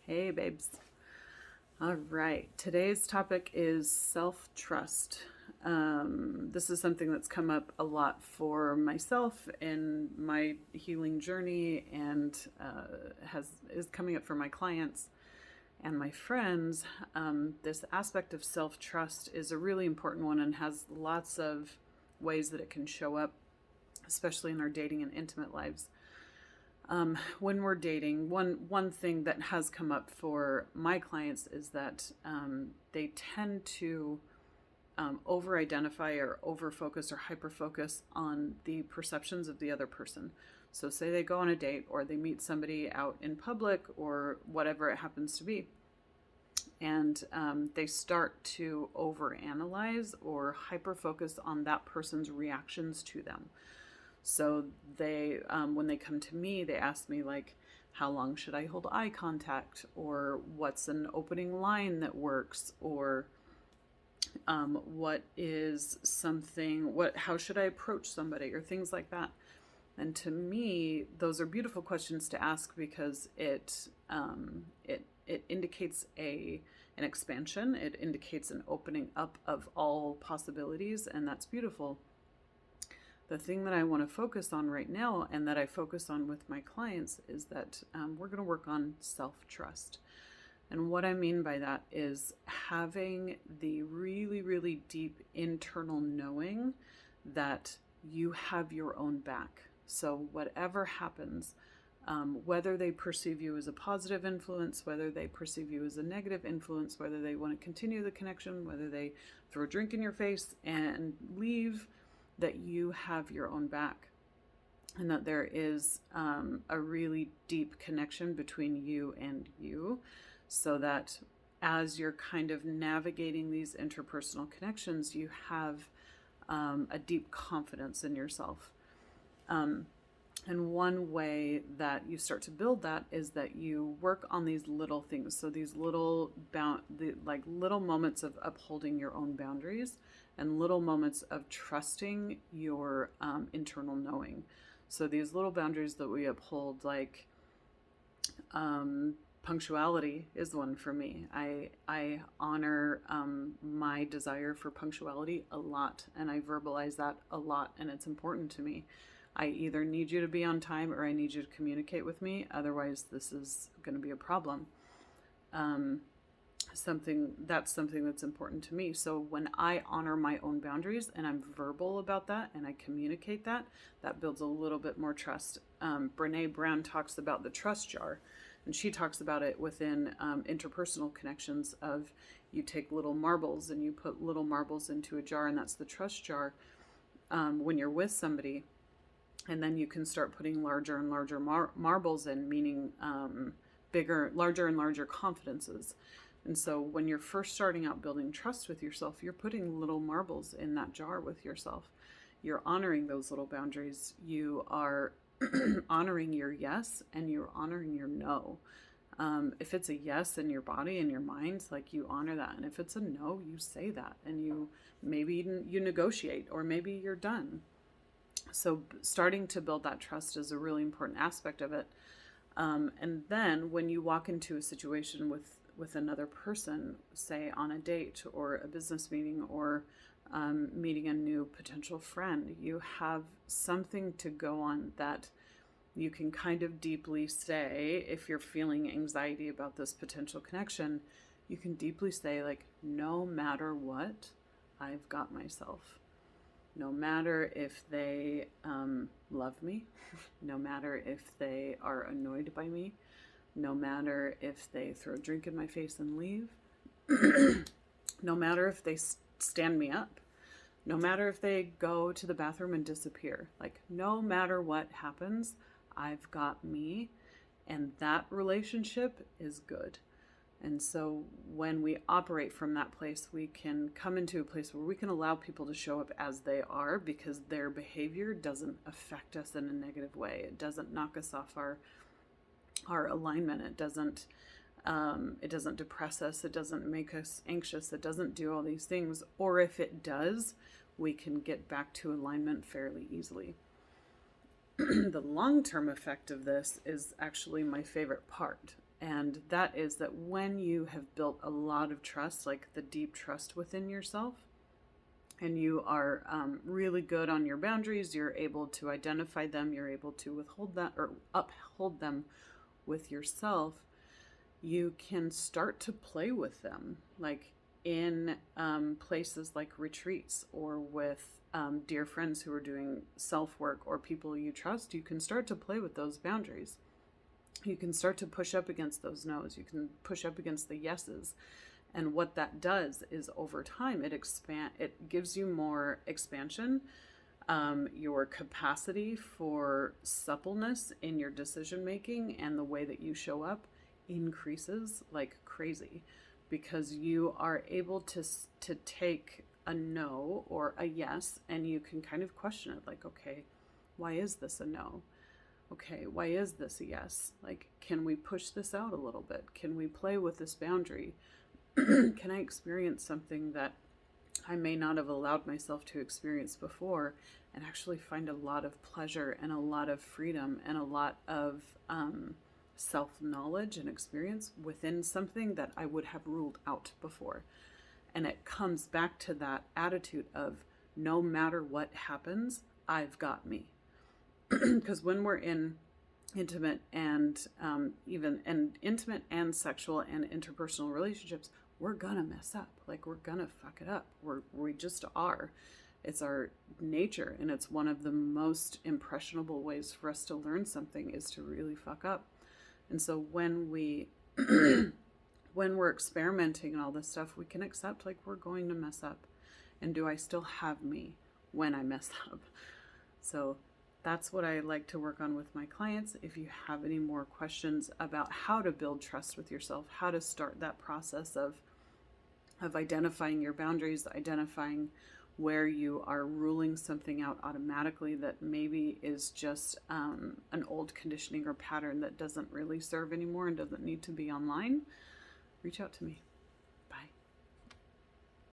Hey, babes. All right. Today's topic is self-trust. This is something that's come up a lot for myself in my healing journey, and is coming up for my clients and my friends. This aspect of self-trust is a really important one and has lots of ways that it can show up, especially in our dating and intimate lives. When we're dating, one thing that has come up for my clients is that they tend to over-identify or over-focus or hyper-focus on the perceptions of the other person. So say they go on a date or they meet somebody out in public or whatever it happens to be, and they start to overanalyze or hyper-focus on that person's reactions to them. So they, when they come to me, they ask me like, how long should I hold eye contact? Or what's an opening line that works? Or what is something, how should I approach somebody? Or things like that. And to me, those are beautiful questions to ask because it indicates an expansion. It indicates an opening up of all possibilities, and that's beautiful. The thing that I want to focus on right now, and that I focus on with my clients, is that we're going to work on self-trust. And what I mean by that is having the really, really deep internal knowing that you have your own back. So whatever happens, whether they perceive you as a positive influence, whether they perceive you as a negative influence, whether they want to continue the connection, whether they throw a drink in your face and leave, that you have your own back, and that there is a really deep connection between you and you, so that as you're kind of navigating these interpersonal connections, you have a deep confidence in yourself. And one way that you start to build that is that you work on these little things. So these little little moments of upholding your own boundaries and little moments of trusting your internal knowing. So these little boundaries that we uphold, like punctuality is one for me. I honor my desire for punctuality a lot, and I verbalize that a lot, and it's important to me. I either need you to be on time or I need you to communicate with me. Otherwise, this is going to be a problem. Something that's important to me. So when I honor my own boundaries and I'm verbal about that and I communicate that, that builds a little bit more trust. Brene Brown talks about the trust jar, and she talks about it within interpersonal connections of you take little marbles and you put little marbles into a jar, and that's the trust jar when you're with somebody. And then you can start putting larger and larger marbles in, meaning larger and larger confidences. And so when you're first starting out building trust with yourself, you're putting little marbles in that jar with yourself. You're honoring those little boundaries. You are honoring your yes and you're honoring your no. If it's a yes in your body and your mind, like, you honor that. And if it's a no, you say that, and you negotiate, or maybe you're done. So starting to build that trust is a really important aspect of it. And then when you walk into a situation with another person, say on a date or a business meeting or meeting a new potential friend, you have something to go on that you can kind of deeply say. If you're feeling anxiety about this potential connection, you can deeply say, like, no matter what, I've got myself. No matter if they love me, no matter if they are annoyed by me, no matter if they throw a drink in my face and leave, no matter if they stand me up, no matter if they go to the bathroom and disappear, like, no matter what happens, I've got me, and that relationship is good. And so when we operate from that place, we can come into a place where we can allow people to show up as they are, because their behavior doesn't affect us in a negative way. It doesn't knock us off our alignment. It doesn't depress us. It doesn't make us anxious. It doesn't do all these things. Or if it does, we can get back to alignment fairly easily. The long-term effect of this is actually my favorite part. And that is that when you have built a lot of trust, like the deep trust within yourself, and you are really good on your boundaries, you're able to identify them, you're able to withhold that or uphold them with yourself, you can start to play with them, like in places like retreats or with dear friends who are doing self work or people you trust. You can start to play with those boundaries. You can start to push up against those no's. You can push up against the yeses. And what that does is over time, it gives you more expansion, your capacity for suppleness in your decision making and the way that you show up increases like crazy, because you are able to take a no or a yes, and you can kind of question it, like, okay, why is this a no? Okay, why is this a yes? Like, can we push this out a little bit? Can we play with this boundary? Can I experience something that I may not have allowed myself to experience before, and actually find a lot of pleasure and a lot of freedom and a lot of self-knowledge and experience within something that I would have ruled out before? And it comes back to that attitude of no matter what happens, I've got me. Because when we're in intimate and intimate and sexual and interpersonal relationships, we're gonna mess up. Like, we're gonna fuck it up. We just are. It's our nature, and it's one of the most impressionable ways for us to learn something is to really fuck up. And so when we when we're experimenting and all this stuff, we can accept, like, we're going to mess up. And do I still have me when I mess up? So that's what I like to work on with my clients. If you have any more questions about how to build trust with yourself, how to start that process of identifying your boundaries, identifying where you are ruling something out automatically that maybe is just an old conditioning or pattern that doesn't really serve anymore and doesn't need to be online, reach out to me.